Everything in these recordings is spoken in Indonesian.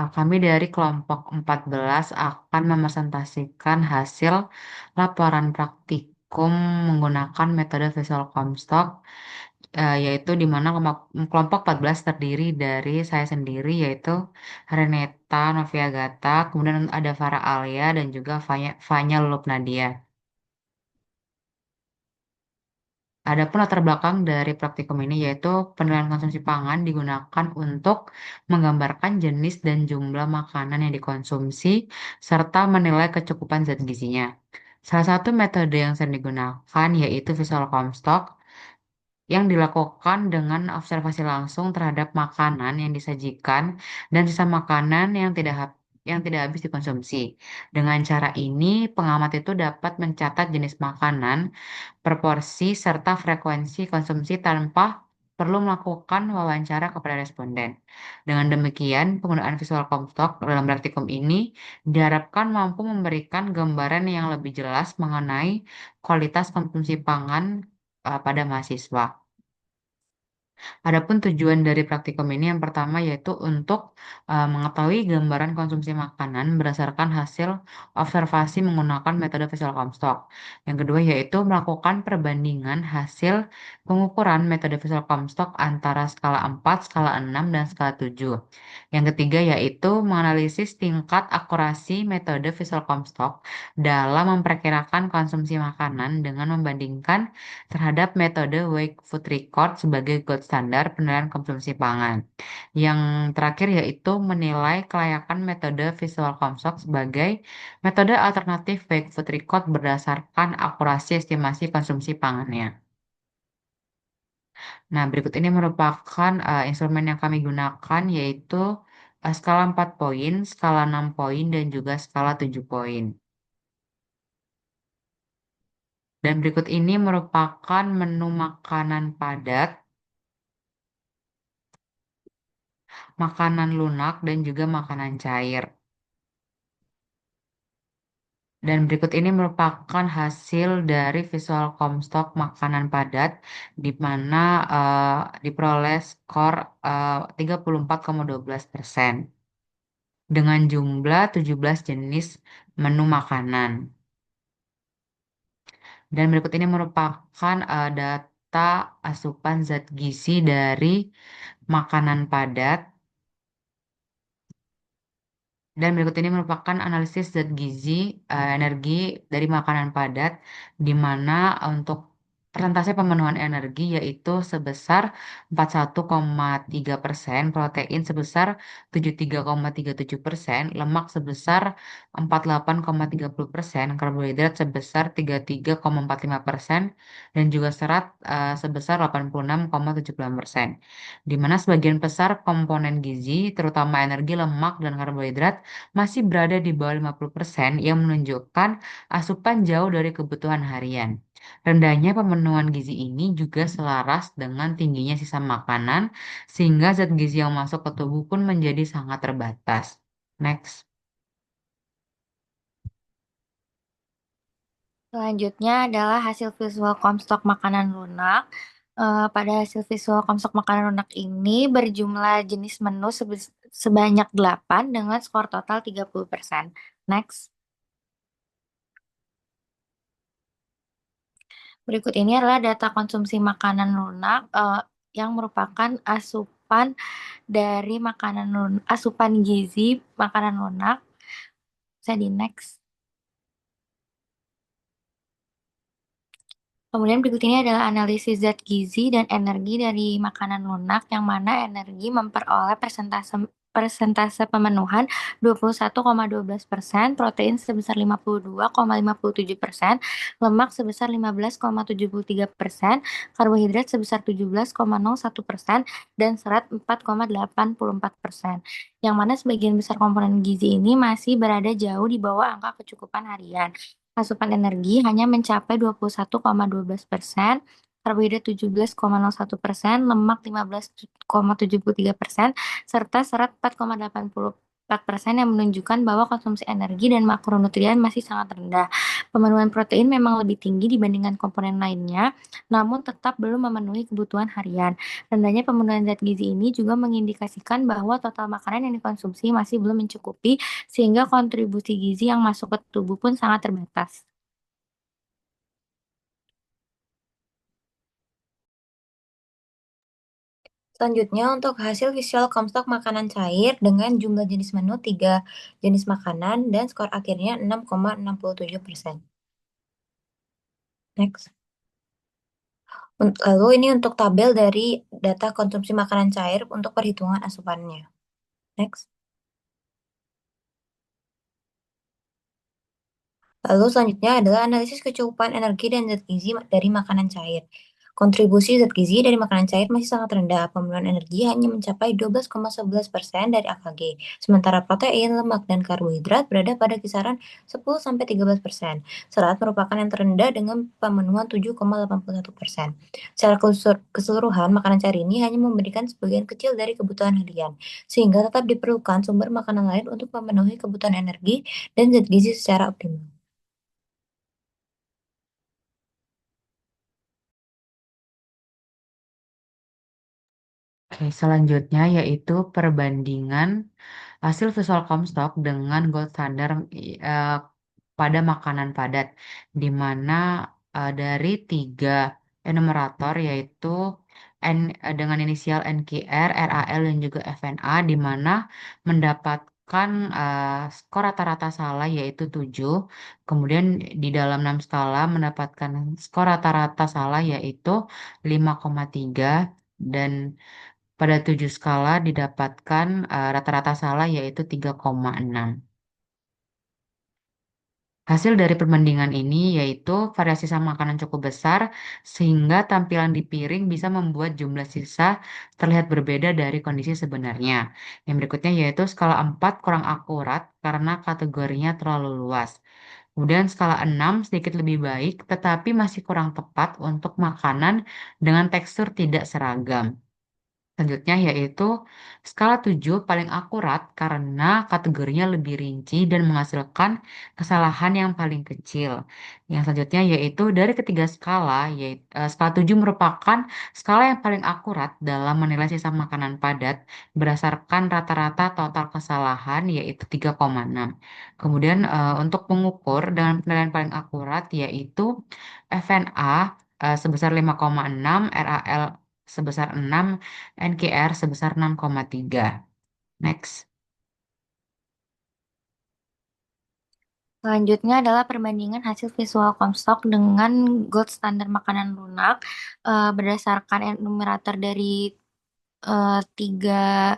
Kami dari kelompok 14 akan mepresentasikan hasil laporan praktikum menggunakan metode Visual Comstock, yaitu di mana kelompok 14 terdiri dari saya sendiri, yaitu Reneta Noviagata, kemudian ada Farah Alia, dan juga Fanya Lulup Nadia. Adapun latar belakang dari praktikum ini yaitu penilaian konsumsi pangan digunakan untuk menggambarkan jenis dan jumlah makanan yang dikonsumsi serta menilai kecukupan zat gizinya. Salah satu metode yang sering digunakan yaitu visual Comstock yang dilakukan dengan observasi langsung terhadap makanan yang disajikan dan sisa makanan yang tidak habis dikonsumsi. Dengan cara ini, pengamat itu dapat mencatat jenis makanan, proporsi, serta frekuensi konsumsi tanpa perlu melakukan wawancara kepada responden. Dengan demikian, penggunaan visual Comstock dalam praktikum ini diharapkan mampu memberikan gambaran yang lebih jelas mengenai kualitas konsumsi pangan pada mahasiswa. Adapun tujuan dari praktikum ini yang pertama yaitu untuk mengetahui gambaran konsumsi makanan berdasarkan hasil observasi menggunakan metode visual Comstock. Yang kedua yaitu melakukan perbandingan hasil pengukuran metode visual Comstock antara skala 4, skala 6, dan skala 7. Yang ketiga yaitu menganalisis tingkat akurasi metode visual Comstock dalam memperkirakan konsumsi makanan dengan membandingkan terhadap metode Wake Food Record sebagai gold standar penilaian konsumsi pangan. Yang terakhir yaitu menilai kelayakan metode Visual Comstock sebagai metode alternatif Wake Food Record berdasarkan akurasi estimasi konsumsi pangannya. Nah, berikut ini merupakan instrumen yang kami gunakan yaitu skala 4 poin, skala 6 poin, dan juga skala 7 poin. Dan berikut ini merupakan menu makanan padat, makanan lunak, dan juga makanan cair. Dan berikut ini merupakan hasil dari Visual Comstock makanan padat, di mana diperoleh skor 34,12% dengan jumlah 17 jenis menu makanan. Dan berikut ini merupakan data asupan zat gizi dari makanan padat. Dan berikut ini merupakan analisis zat gizi energi dari makanan padat, di mana untuk persentase pemenuhan energi yaitu sebesar 41,3%, protein sebesar 73,37%, lemak sebesar 48,30%, karbohidrat sebesar 33,45%, dan juga serat sebesar 86,76%. Di mana sebagian besar komponen gizi, terutama energi, lemak, dan karbohidrat, masih berada di bawah 50% yang menunjukkan asupan jauh dari kebutuhan harian. Rendahnya pemenuhan gizi ini juga selaras dengan tingginya sisa makanan, sehingga zat gizi yang masuk ke tubuh pun menjadi sangat terbatas. Next. Selanjutnya adalah hasil visual Comstock makanan lunak. Pada hasil visual Comstock makanan lunak ini berjumlah jenis menu sebanyak 8 dengan skor total 30%. Next. Berikut ini adalah data konsumsi makanan lunak yang merupakan asupan gizi makanan lunak. Saya di next. Kemudian berikut ini adalah analisis zat gizi dan energi dari makanan lunak yang mana energi memperoleh persentase persentase pemenuhan 21,12%, protein sebesar 52,57%, lemak sebesar 15,73%, karbohidrat sebesar 17,01%, dan serat 4,84%. Yang mana sebagian besar komponen gizi ini masih berada jauh di bawah angka kecukupan harian. Asupan energi hanya mencapai 21,12%, karbohidrat 17,01%, lemak 15,73%, serta serat 4,80%. 4% yang menunjukkan bahwa konsumsi energi dan makronutrien masih sangat rendah. Pemenuhan protein memang lebih tinggi dibandingkan komponen lainnya, namun tetap belum memenuhi kebutuhan harian. Rendahnya pemenuhan zat gizi ini juga mengindikasikan bahwa total makanan yang dikonsumsi masih belum mencukupi, sehingga kontribusi gizi yang masuk ke tubuh pun sangat terbatas. Selanjutnya, untuk hasil visual Comstock makanan cair dengan jumlah jenis menu 3 jenis makanan dan skor akhirnya 6,67%. Next. Lalu ini untuk tabel dari data konsumsi makanan cair untuk perhitungan asupannya. Next. Lalu selanjutnya adalah analisis kecukupan energi dan zat gizi dari makanan cair. Kontribusi zat gizi dari makanan cair masih sangat rendah. Pemenuhan energi hanya mencapai 12,11% dari AKG. Sementara protein, lemak, dan karbohidrat berada pada kisaran 10-13%. Serat merupakan yang terendah dengan pemenuhan 7,81%. Secara keseluruhan, makanan cair ini hanya memberikan sebagian kecil dari kebutuhan harian, sehingga tetap diperlukan sumber makanan lain untuk memenuhi kebutuhan energi dan zat gizi secara optimal. Oke, selanjutnya yaitu perbandingan hasil visual Comstock dengan gold standard eh, pada makanan padat, di mana dari tiga enumerator yaitu dengan inisial NQR, RAL, dan juga FNA, di mana mendapatkan skor rata-rata salah yaitu 7, kemudian di dalam 6 skala mendapatkan skor rata-rata salah yaitu 5,3, dan pada 7 skala didapatkan rata-rata salah yaitu 3,6. Hasil dari perbandingan ini yaitu variasi sama makanan cukup besar sehingga tampilan di piring bisa membuat jumlah sisa terlihat berbeda dari kondisi sebenarnya. Yang berikutnya yaitu skala 4 kurang akurat karena kategorinya terlalu luas. Kemudian skala 6 sedikit lebih baik tetapi masih kurang tepat untuk makanan dengan tekstur tidak seragam. Selanjutnya yaitu skala 7 paling akurat karena kategorinya lebih rinci dan menghasilkan kesalahan yang paling kecil. Yang selanjutnya yaitu dari ketiga skala, yaitu skala 7 merupakan skala yang paling akurat dalam menilai sisa makanan padat berdasarkan rata-rata total kesalahan yaitu 3,6. Kemudian untuk pengukur dengan penilaian paling akurat yaitu FNA sebesar 5,6, RAL sebesar 6, NKR sebesar 6,3. Next. Selanjutnya adalah perbandingan hasil visual Comstock dengan gold standar makanan lunak berdasarkan numerator dari tiga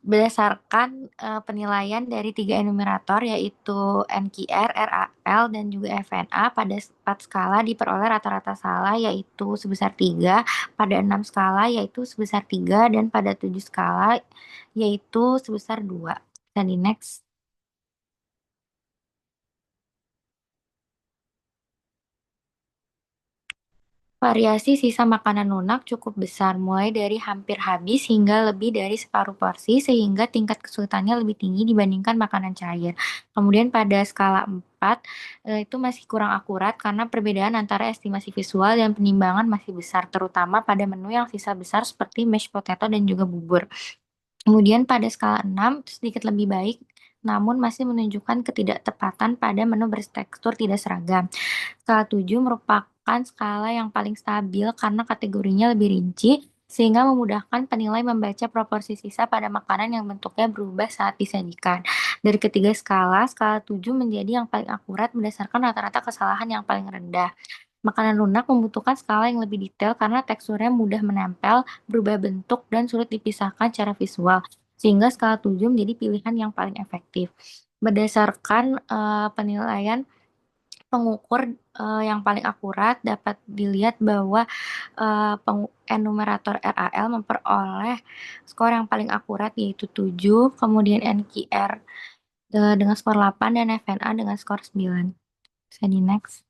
berdasarkan penilaian dari tiga enumerator yaitu NQR, RAL, dan juga FNA pada 4 skala diperoleh rata-rata salah yaitu sebesar 3, pada 6 skala yaitu sebesar 3, dan pada 7 skala yaitu sebesar 2. Dan di next. Variasi sisa makanan lunak cukup besar, mulai dari hampir habis hingga lebih dari separuh porsi, sehingga tingkat kesulitannya lebih tinggi dibandingkan makanan cair. Kemudian pada skala 4, itu masih kurang akurat karena perbedaan antara estimasi visual dan penimbangan masih besar, terutama pada menu yang sisa besar seperti mashed potato dan juga bubur. Kemudian pada skala 6 sedikit lebih baik, namun masih menunjukkan ketidaktepatan pada menu bertekstur tidak seragam. Skala 7 merupakan skala yang paling stabil karena kategorinya lebih rinci, sehingga memudahkan penilai membaca proporsi sisa pada makanan yang bentuknya berubah saat disajikan. Dari ketiga skala, skala 7 menjadi yang paling akurat berdasarkan rata-rata kesalahan yang paling rendah. Makanan lunak membutuhkan skala yang lebih detail karena teksturnya mudah menempel, berubah bentuk, dan sulit dipisahkan secara visual, sehingga skala 7 menjadi pilihan yang paling efektif. Berdasarkan penilaian pengukur yang paling akurat dapat dilihat bahwa enumerator RAL memperoleh skor yang paling akurat yaitu 7, kemudian NQR dengan skor 8, dan FNA dengan skor 9. Bisa di next.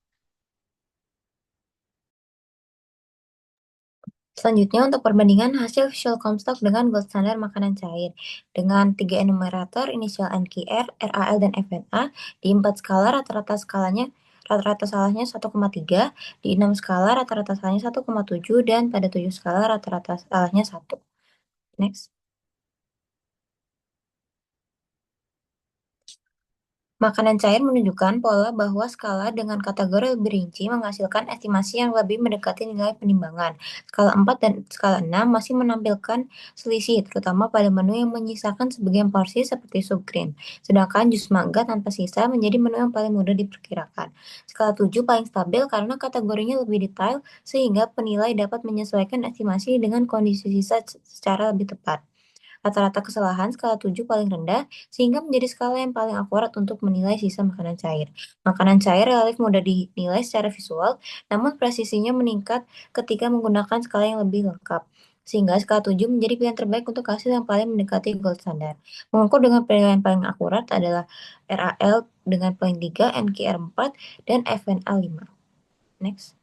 Selanjutnya untuk perbandingan hasil Visual Comstock dengan gold standard makanan cair. Dengan 3 enumerator, inisial NQR, RAL, dan FNA, di 4 skala rata-rata salahnya 1,3, di 6 skala rata-rata salahnya 1,7, dan pada 7 skala rata-rata salahnya 1. Next. Makanan cair menunjukkan pola bahwa skala dengan kategori lebih rinci menghasilkan estimasi yang lebih mendekati nilai penimbangan. Skala 4 dan skala 6 masih menampilkan selisih, terutama pada menu yang menyisakan sebagian porsi seperti sup green. Sedangkan jus mangga tanpa sisa menjadi menu yang paling mudah diperkirakan. Skala 7 paling stabil karena kategorinya lebih detail sehingga penilai dapat menyesuaikan estimasi dengan kondisi sisa secara lebih tepat. Rata-rata kesalahan skala 7 paling rendah, sehingga menjadi skala yang paling akurat untuk menilai sisa makanan cair. Makanan cair relatif mudah dinilai secara visual, namun presisinya meningkat ketika menggunakan skala yang lebih lengkap. Sehingga skala 7 menjadi pilihan terbaik untuk hasil yang paling mendekati gold standard. Mengukur dengan penilaian paling akurat adalah RAL dengan paling 3, NQR 4, dan FNA 5. Next.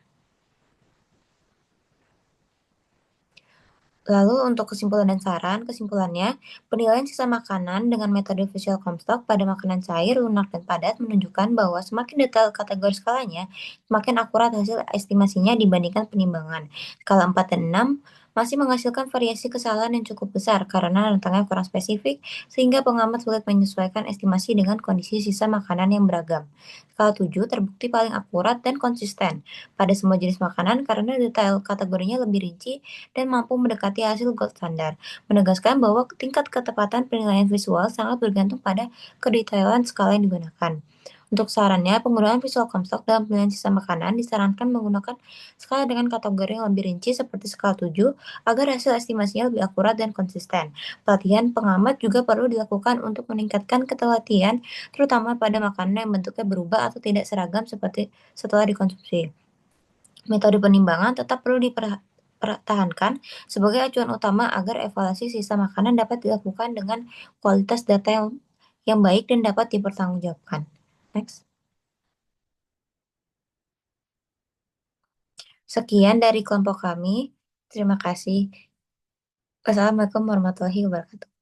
Lalu untuk kesimpulan dan saran, kesimpulannya, penilaian sisa makanan dengan metode Visual Comstock pada makanan cair, lunak, dan padat menunjukkan bahwa semakin detail kategori skalanya, semakin akurat hasil estimasinya dibandingkan penimbangan. Skala 4 dan 6 masih menghasilkan variasi kesalahan yang cukup besar karena rentangnya kurang spesifik, sehingga pengamat sulit menyesuaikan estimasi dengan kondisi sisa makanan yang beragam. Skala 7 terbukti paling akurat dan konsisten pada semua jenis makanan karena detail kategorinya lebih rinci dan mampu mendekati hasil gold standar, menegaskan bahwa tingkat ketepatan penilaian visual sangat bergantung pada kedetailan skala yang digunakan. Untuk sarannya, penggunaan Visual Comstock dalam penilaian sisa makanan disarankan menggunakan skala dengan kategori yang lebih rinci seperti skala 7 agar hasil estimasinya lebih akurat dan konsisten. Pelatihan pengamat juga perlu dilakukan untuk meningkatkan ketelitian, terutama pada makanan yang bentuknya berubah atau tidak seragam seperti setelah dikonsumsi. Metode penimbangan tetap perlu dipertahankan sebagai acuan utama agar evaluasi sisa makanan dapat dilakukan dengan kualitas data yang baik dan dapat dipertanggungjawabkan. Next. Sekian dari kelompok kami. Terima kasih. Wassalamualaikum warahmatullahi wabarakatuh.